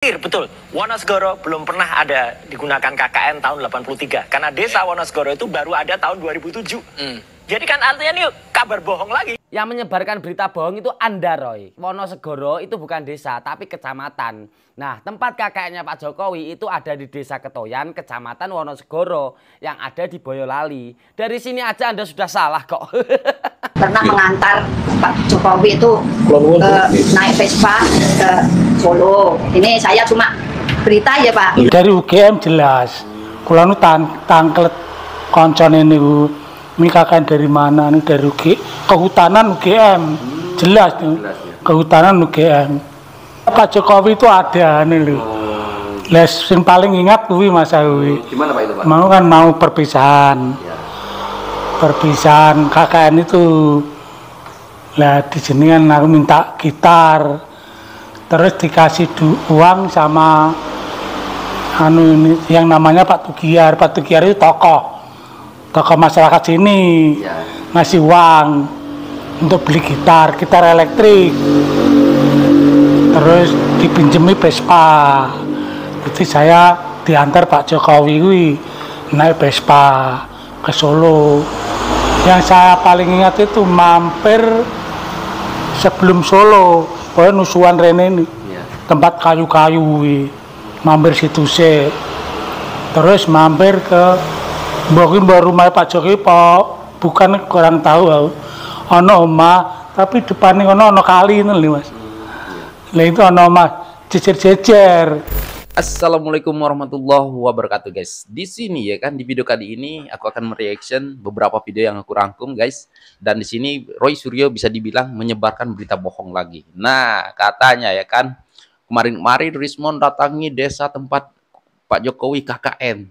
Betul, Wonosegoro belum pernah ada digunakan KKN tahun 83 karena desa Wonosegoro itu baru ada tahun 2007. Jadi kan artinya ini kabar bohong lagi. Yang menyebarkan berita bohong itu Anda, Roy. Wonosegoro itu bukan desa tapi kecamatan. Nah, tempat KKN-nya Pak Jokowi itu ada di Desa Ketoyan, Kecamatan Wonosegoro yang ada di Boyolali. Dari sini aja Anda sudah salah kok. Pernah mengantar Pak Jokowi itu naik Vespa ke Solo. Ini saya cuma berita ya Pak. Dari UGM jelas. Kula nu tangklet koncone niku. Ini KKN dari mana? Ini dari kehutanan UGM. Jelas nih. Kehutanan UGM. Pak Jokowi itu ada nih lho. Les yang paling ingat kuwi Mas Awi. Gimana Pak itu Pak? Mau kan mau perpisahan. Ya. Perpisahan KKN itu. Lah di sini kan aku minta gitar. Terus dikasih uang sama ini yang namanya Pak Tugiar. Pak Tugiar itu tokoh masyarakat sini. Ya. Ngasih uang untuk beli gitar elektrik. Terus dipinjemi Vespa. Jadi saya diantar Pak Jokowi naik Vespa ke Solo. Yang saya paling ingat itu mampir sebelum Solo, pokoknya nusuan Rene ini, tempat kayu-kayu, mampir situ sih. Terus mampir ke baru rumah Pak Jokowi, bukan kurang tahu, ono omah, tapi depannya ono kali ini Mas. Lah itu ono omah jejer-jejer. Assalamualaikum warahmatullahi wabarakatuh guys. Di sini ya kan di video kali ini aku akan mereaction beberapa video yang aku rangkum guys. Dan di sini Roy Suryo bisa dibilang menyebarkan berita bohong lagi. Nah, katanya ya kan kemarin-kemarin Rismon datangi desa tempat Pak Jokowi KKN.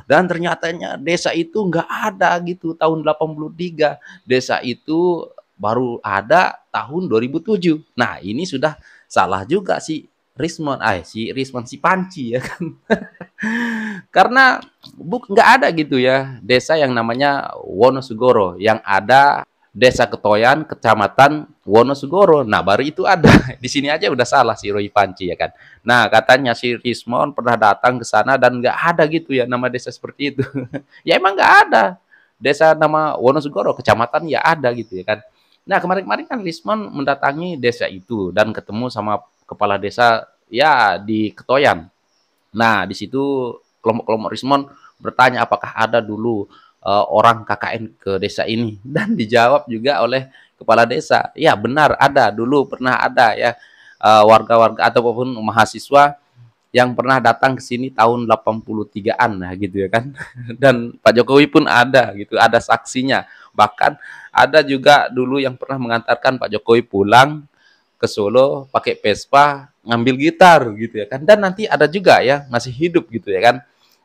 Dan ternyatanya desa itu nggak ada gitu tahun 83. Desa itu baru ada tahun 2007. Nah, ini sudah salah juga sih. Si Panci ya kan. Karena nggak ada gitu ya desa yang namanya Wonosegoro, yang ada Desa Ketoyan, Kecamatan Wonosegoro. Nah, baru itu ada. Di sini aja udah salah si Roy Panci ya kan. Nah, katanya si Rismon pernah datang ke sana dan nggak ada gitu ya nama desa seperti itu. Ya emang nggak ada. Desa nama Wonosegoro, kecamatan ya ada gitu ya kan. Nah, kemarin-kemarin kan Rismon mendatangi desa itu dan ketemu sama kepala desa ya di Ketoyan. Nah, di situ kelompok-kelompok Rismon bertanya apakah ada dulu orang KKN ke desa ini, dan dijawab juga oleh kepala desa, ya benar ada dulu, pernah ada ya warga-warga ataupun mahasiswa yang pernah datang ke sini tahun 83-an nah gitu ya kan. Dan Pak Jokowi pun ada gitu, ada saksinya. Bahkan ada juga dulu yang pernah mengantarkan Pak Jokowi pulang ke Solo pakai Vespa ngambil gitar gitu ya kan. Dan nanti ada juga ya masih hidup gitu ya kan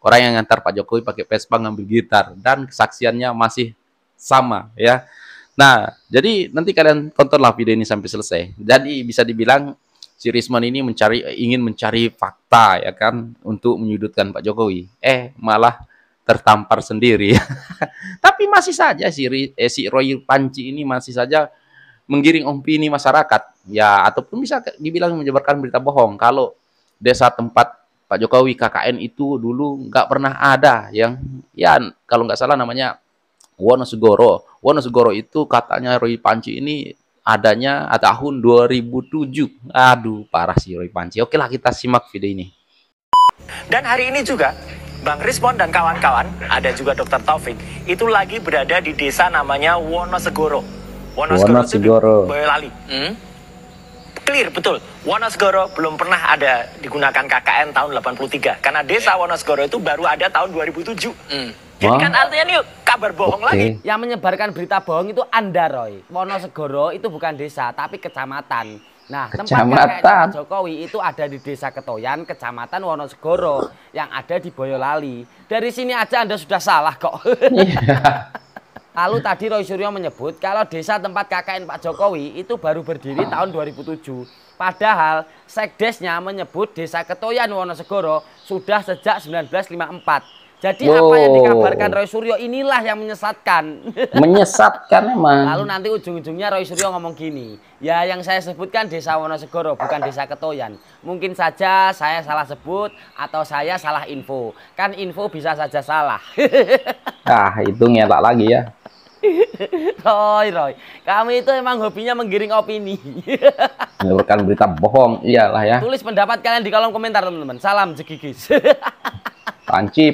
orang yang ngantar Pak Jokowi pakai Vespa ngambil gitar dan kesaksiannya masih sama ya. Nah, jadi nanti kalian tontonlah video ini sampai selesai. Jadi bisa dibilang si Rismon ini ingin mencari fakta ya kan untuk menyudutkan Pak Jokowi. Malah tertampar sendiri. Tapi masih saja si Roy Panci ini masih saja menggiring opini masyarakat ya, ataupun bisa dibilang menyebarkan berita bohong kalau desa tempat Pak Jokowi KKN itu dulu nggak pernah ada yang ya kalau nggak salah namanya Wonosegoro. Wonosegoro itu katanya Roy Panci ini adanya tahun 2007. Aduh, parah sih Roy Panci. Oke lah, kita simak video ini. Dan hari ini juga Bang Rismon dan kawan-kawan, ada juga Dr. Taufik, itu lagi berada di desa namanya Wonosegoro. Wonosegoro itu Boyolali. Clear, betul. Wonosegoro belum pernah ada digunakan KKN tahun 83 karena desa Wonosegoro itu baru ada tahun 2007. Jadi kan artinya ini kabar bohong lagi. Yang menyebarkan berita bohong itu Anda, Roy. Wonosegoro itu bukan desa tapi kecamatan. Nah, tempat KKN Pak Jokowi itu ada di Desa Ketoyan, Kecamatan Wonosegoro yang ada di Boyolali. Dari sini aja Anda sudah salah kok. Lalu tadi Roy Suryo menyebut kalau desa tempat KKN Pak Jokowi itu baru berdiri tahun 2007. Padahal Sekdesnya menyebut Desa Ketoyan Wonosegoro sudah sejak 1954. Jadi apa yang dikabarkan Roy Suryo inilah yang menyesatkan. Menyesatkan emang. Lalu nanti ujung-ujungnya Roy Suryo ngomong gini, ya yang saya sebutkan Desa Wonosegoro bukan Desa Ketoyan. Mungkin saja saya salah sebut atau saya salah info. Kan info bisa saja salah. Ah, itu ngelak lagi ya. Roy, kami itu emang hobinya menggiring opini. Menyebarkan berita bohong, iyalah ya. Tulis pendapat kalian di kolom komentar teman-teman. Salam jegigis. Panci.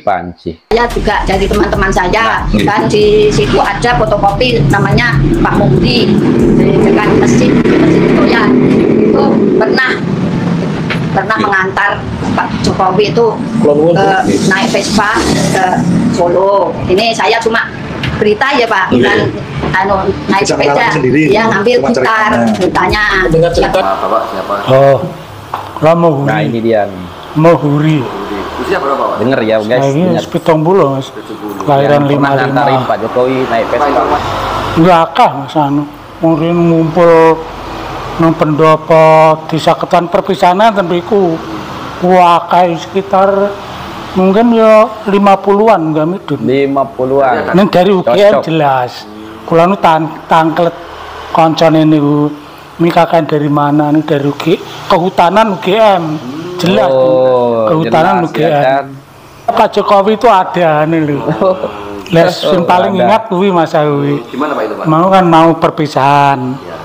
Saya juga dari teman-teman saya, dan di situ ada fotokopi namanya Pak Mukti di dekat masjid Ketoyan. Itu pernah mengantar Pak Jokowi itu naik Vespa ke Solo. Ini saya cuma berita ya Pak, bukan naik sepeda, dia ngambil gitar, ditanya siapa. Oh, Ramohuri. Nah ini dia nih. Mohuri. Usia berapa Pak? Denger ya guys. Nah, ini sepitung bulu mas. Kelahiran 55. Ngantarin Pak Jokowi naik Vespa. Enggak kah mas anu. Mungkin ngumpul nang pendopo desa Ketan perpisahan tapi ku wakai sekitar mungkin ya 50-an enggak midun. 50-an. Nang dari UGM jelas. Kula nu tangklet koncone niku. Ini kakak dari mana nih, dari kehutanan UGM. Jelas. Kehutanan jelas, UGM. Ya kan? Pak Jokowi itu ada nih lho. Les yang paling ingat kuwi Mas Awi. Gimana Pak itu Pak? Mau kan mau perpisahan. Ya.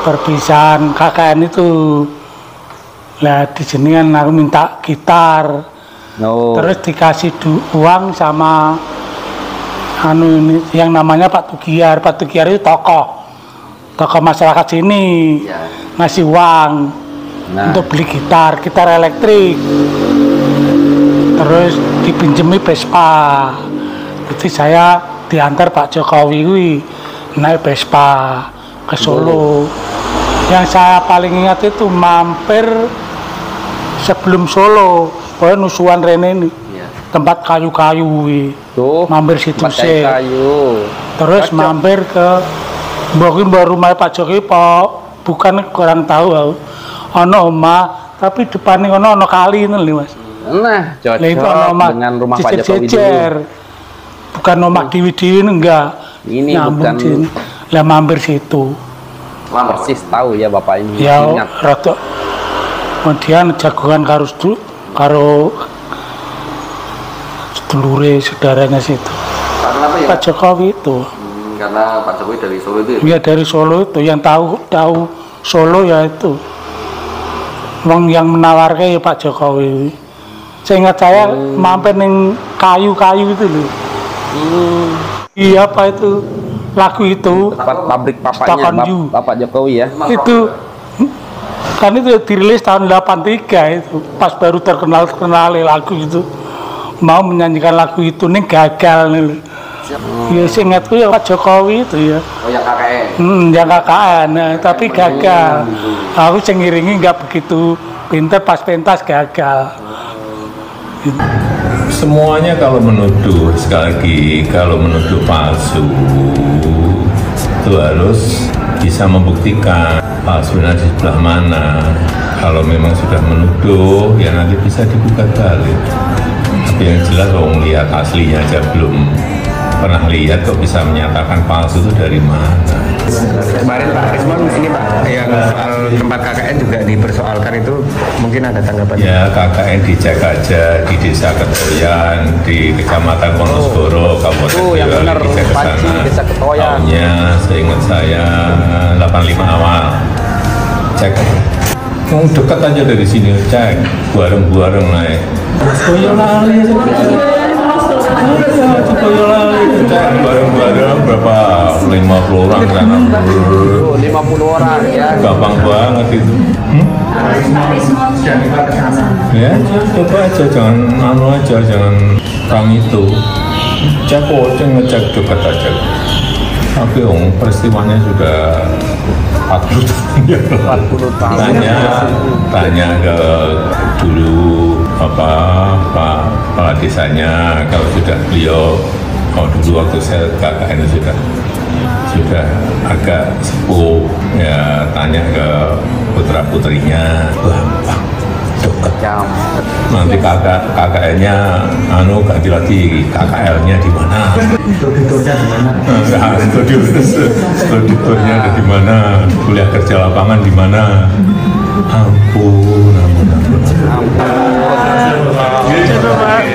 Perpisahan KKN itu. Lah di sini kan aku minta gitar. No. Terus dikasih uang sama anu ini yang namanya Pak Tugiar. Pak Tugiar itu tokoh masyarakat sini. Ya. Ngasih uang untuk beli gitar elektrik. Terus dipinjemi Vespa. Jadi saya diantar Pak Jokowi naik Vespa ke Solo. Yang saya paling ingat itu mampir sebelum Solo, pokoknya nusuan Rene ini, tempat kayu-kayu, mampir situ sih. Terus mampir ke mungkin baru rumah Pak Jokowi, bukan kurang tahu, ono omah, tapi depannya ono kali ini Mas. Nah, cocok dengan rumah Pak Jokowi dulu. Bukan omah diwi-diwi enggak. Ini bukan. Lah mampir situ. Persis tahu ya Bapak ini. Ya, rada. Kemudian jagongan karo sedulure saudaranya situ. Karena apa ya? Pak Jokowi itu. Karena Pak Jokowi dari Solo itu. Ya dari Solo itu, yang tahu Solo ya itu. Wong yang menawarkan ya Pak Jokowi. Seingat saya mampir ning kayu-kayu itu loh. Iya apa itu lagu itu? Pabrik papanya Bapak Jokowi ya. Itu kan itu dirilis tahun 83 itu, pas baru terkenal lagu itu. Mau menyanyikan lagu itu nih gagal nih. Ya seingatku ya Pak Jokowi itu ya. Oh yang KKN. Yang KKN, nah, tapi gagal. Aku cengiringi nggak begitu pinter, pas pentas gagal. Semuanya kalau menuduh, sekali lagi kalau menuduh palsu itu harus bisa membuktikan palsunya di sebelah mana. Kalau memang sudah menuduh ya nanti bisa digugat balik. Tapi yang jelas orang lihat aslinya aja belum pernah lihat kok bisa menyatakan palsu itu dari mana. Kemarin Pak Rismon ini Pak, yang soal tempat KKN juga dipersoalkan itu mungkin ada tanggapan? Ya KKN dicek aja di Desa Ketoyan, di Kecamatan Wonosegoro, Kabupaten Boyolali, dicek ke sana. Tahunnya seingat saya 85 awal. Cek. Mau dekat aja dari sini, cek. Bareng-bareng naik. Bareng-bareng berapa 50 orang kan? 50 orang ya. Gampang banget itu. Ya, coba aja jangan jangan orang itu. Cek ngecek dekat aja. Tapi peristiwanya sudah 40 tahun. Tanya ke dulu Pak desanya, kalau sudah kalau dulu waktu saya KKN sudah agak sepuh ya, tanya ke putra putrinya, gampang dekat macam. Nanti KKN-nya ganti lagi KKL-nya di mana? Studiturnya di mana? Studiturnya ada di mana? Kuliah kerja lapangan di mana? Ampun.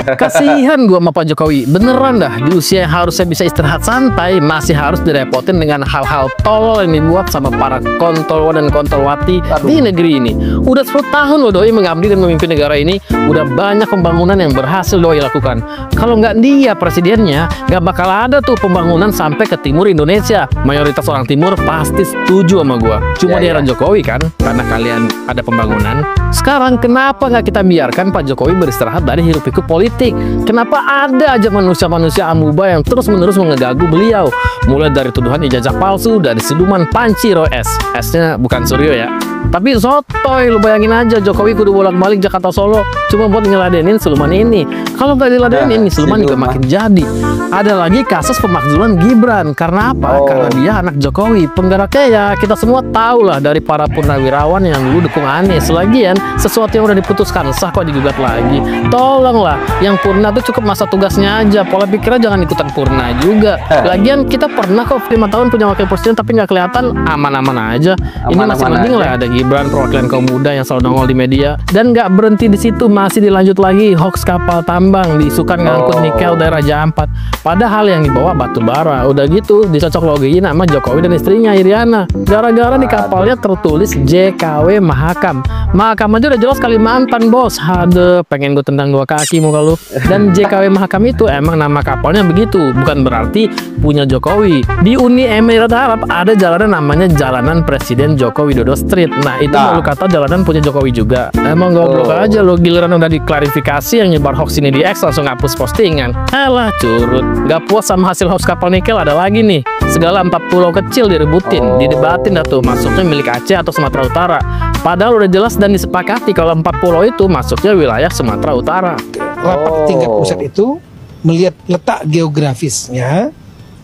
Kasihan gua sama Pak Jokowi, beneran dah, di usia yang harusnya bisa istirahat santai masih harus direpotin dengan hal-hal tolol yang dibuat sama para kontolwa dan kontolwati di negeri ini. Udah 10 tahun loh Doi mengabdi dan memimpin negara ini, udah banyak pembangunan yang berhasil Doi lakukan. Kalau nggak dia presidennya, nggak bakal ada tuh pembangunan sampai ke timur Indonesia. Mayoritas orang timur pasti setuju sama gua. Cuma di era Jokowi kan, karena kalian ada pembangunan. Sekarang kenapa nggak kita biarkan Pak Jokowi beristirahat dari hiruk-pikuk politik? Kenapa ada aja manusia-manusia amuba yang terus-menerus mengegagu beliau? Mulai dari tuduhan ijazah palsu, dari siluman Panci Roy S. S-nya bukan Suryo ya. Tapi sotoy, lu bayangin aja Jokowi kudu bolak-balik Jakarta Solo cuma buat ngeladenin siluman ini. Kalau nggak diladenin, siluman juga makin jadi. Ada lagi kasus pemakzulan Gibran. Karena apa? Karena dia anak Jokowi. Penggeraknya ya kita semua tahu lah, dari para purnawirawan yang dulu dukung Anies. Lagian sesuatu yang udah diputuskan sah kok digugat lagi. Tolonglah, yang purna tuh cukup masa tugasnya aja. Pola pikirnya jangan ikutan purna juga. Lagian kita pernah kok 5 tahun punya wakil presiden tapi nggak kelihatan, aman-aman aja. Ini masih mending lah ada Gibran, perwakilan kaum muda yang selalu nongol di media. Dan nggak berhenti di situ, masih dilanjut lagi hoax kapal tambang diisukan ngangkut nikel daerah Jampat. Padahal yang dibawa batu bara. Udah gitu dicocok logiin sama Jokowi dan istrinya Iriana. Gara-gara di kapalnya tertulis JKW Mahakam. Mahakam aja udah jelas Kalimantan bos. Aduh, pengen gue tendang 2 kaki muka lu. Dan JKW Mahakam itu emang nama kapalnya begitu, bukan berarti punya Jokowi. Di Uni Emirat Arab ada jalanan namanya Jalanan Presiden Joko Widodo Street. Nah itu baru kata jalanan punya Jokowi juga. Emang goblok aja lo, giliran udah diklarifikasi yang nyebar hoax ini di X langsung hapus postingan. Alah curut, gak puas sama hasil hoax kapal nikel ada lagi nih. Segala 4 pulau kecil direbutin, didebatin dah tuh masuknya milik Aceh atau Sumatera Utara. Padahal udah jelas dan disepakati kalau 4 pulau itu masuknya wilayah Sumatera Utara. Rapat tingkat pusat itu melihat letak geografisnya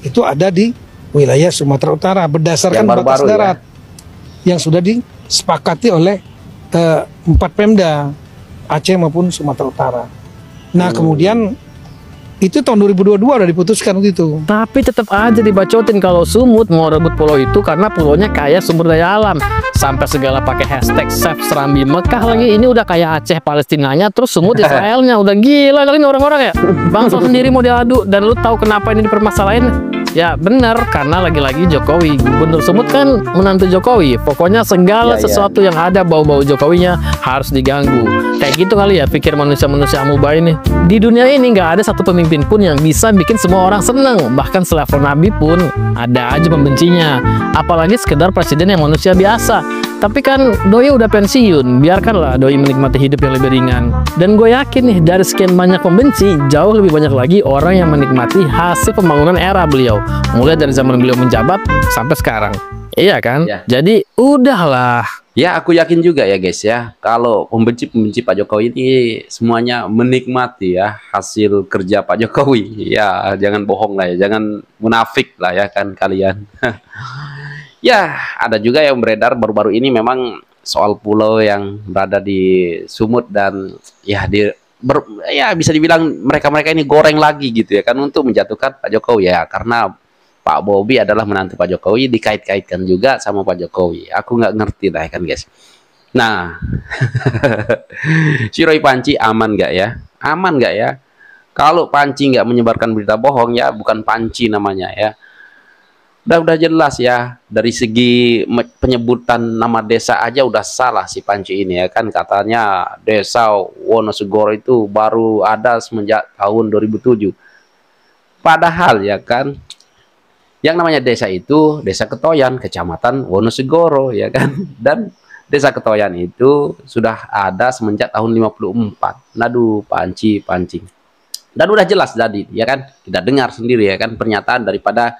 itu ada di wilayah Sumatera Utara berdasarkan batas darat yang sudah disepakati oleh 4 Pemda Aceh maupun Sumatera Utara. Nah kemudian itu tahun 2022 udah diputuskan gitu. Tapi tetap aja dibacotin kalau Sumut mau rebut pulau itu karena pulaunya kaya sumber daya alam. Sampai segala pakai hashtag Save Serambi Mekah lagi. Ini udah kayak Aceh Palestinanya, terus Sumut Israelnya. Udah gila kali orang-orang ya. Bangsa sendiri mau diadu. Dan lu tahu kenapa ini dipermasalahin? Ya benar, karena lagi-lagi Jokowi. Gubernur Sumut kan menantu Jokowi. Pokoknya segala sesuatu yang ada bau-bau Jokowinya harus diganggu. Kayak gitu kali ya pikir manusia-manusia amuba ini. Di dunia ini nggak ada satu pemimpin pun yang bisa bikin semua orang seneng. Bahkan selevel Nabi pun ada aja pembencinya. Apalagi sekedar presiden yang manusia biasa. Tapi kan Doi udah pensiun, biarkanlah Doi menikmati hidup yang lebih ringan. Dan gue yakin nih, dari sekian banyak pembenci, jauh lebih banyak lagi orang yang menikmati hasil pembangunan era beliau. Mulai dari zaman beliau menjabat sampai sekarang. Iya kan? Ya. Jadi udahlah. Ya aku yakin juga ya guys ya, kalau pembenci-pembenci Pak Jokowi ini semuanya menikmati ya hasil kerja Pak Jokowi. Ya jangan bohong lah ya, jangan munafik lah ya kan kalian. Ya, ada juga yang beredar baru-baru ini memang soal pulau yang berada di Sumut dan ya ya bisa dibilang mereka-mereka ini goreng lagi gitu ya kan untuk menjatuhkan Pak Jokowi ya, karena Pak Bobi adalah menantu Pak Jokowi, dikait-kaitkan juga sama Pak Jokowi. Aku nggak ngerti lah ya kan guys. Nah, si Roy Panci aman nggak ya? Aman nggak ya? Kalau Panci nggak menyebarkan berita bohong ya bukan Panci namanya ya. Udah jelas ya, dari segi penyebutan nama desa aja udah salah si Panci ini ya kan. Katanya desa Wonosegoro itu baru ada semenjak tahun 2007. Padahal ya kan, yang namanya desa itu Desa Ketoyan, Kecamatan Wonosegoro ya kan. Dan Desa Ketoyan itu sudah ada semenjak tahun 54. Aduh, Panci. Dan udah jelas tadi ya kan, kita dengar sendiri ya kan pernyataan daripada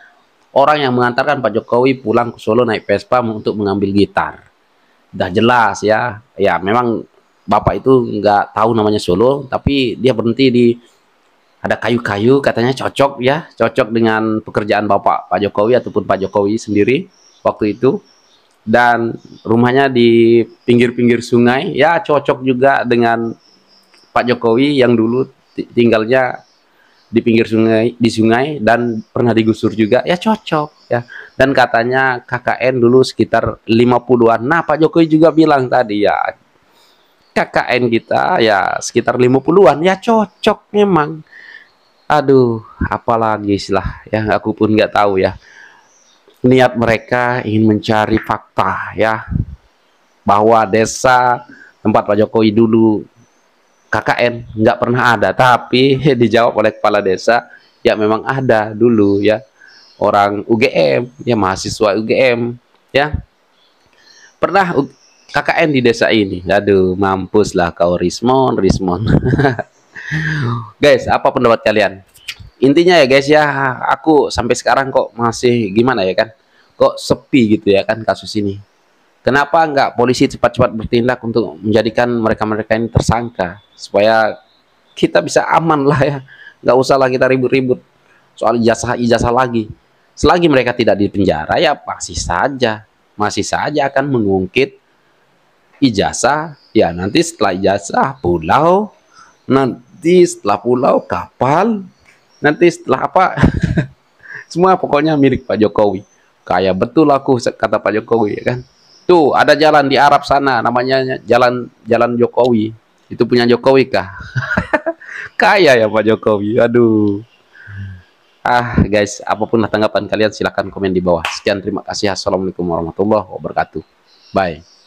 orang yang mengantarkan Pak Jokowi pulang ke Solo naik Vespa untuk mengambil gitar. Udah jelas ya. Ya memang Bapak itu nggak tahu namanya Solo, tapi dia berhenti di ada kayu-kayu, katanya cocok ya, cocok dengan pekerjaan Bapak Pak Jokowi ataupun Pak Jokowi sendiri waktu itu. dan rumahnya di pinggir-pinggir sungai, ya cocok juga dengan Pak Jokowi yang dulu tinggalnya di pinggir sungai, di sungai, dan pernah digusur juga, ya cocok ya. Dan katanya KKN dulu sekitar 50-an. Nah, Pak Jokowi juga bilang tadi ya, KKN kita ya sekitar 50-an, ya cocok memang. Aduh, apalagi lah yang aku pun nggak tahu ya. Niat mereka ingin mencari fakta ya, bahwa desa tempat Pak Jokowi dulu KKN nggak pernah ada, tapi dijawab oleh kepala desa, ya memang ada dulu ya, orang UGM, ya mahasiswa UGM ya, pernah KKN di desa ini. Aduh, mampuslah kau Rismon. Guys, apa pendapat kalian? Intinya ya guys ya, aku sampai sekarang kok masih gimana ya kan, kok sepi gitu ya kan kasus ini. Kenapa nggak polisi cepat-cepat bertindak untuk menjadikan mereka-mereka ini tersangka, supaya kita bisa aman lah ya, nggak usah lah kita ribut-ribut soal ijazah lagi. Selagi mereka tidak di penjara, ya masih saja akan mengungkit ijazah. Ya nanti setelah ijazah pulau, nanti setelah pulau kapal, nanti setelah apa semua pokoknya milik Pak Jokowi. Kayak betul aku kata Pak Jokowi ya kan. Tuh ada jalan di Arab sana namanya jalan Jokowi. Itu punya Jokowi kah? Kaya ya Pak Jokowi. Aduh. Guys, apapun tanggapan kalian silahkan komen di bawah. Sekian, terima kasih. Assalamualaikum warahmatullahi wabarakatuh. Bye.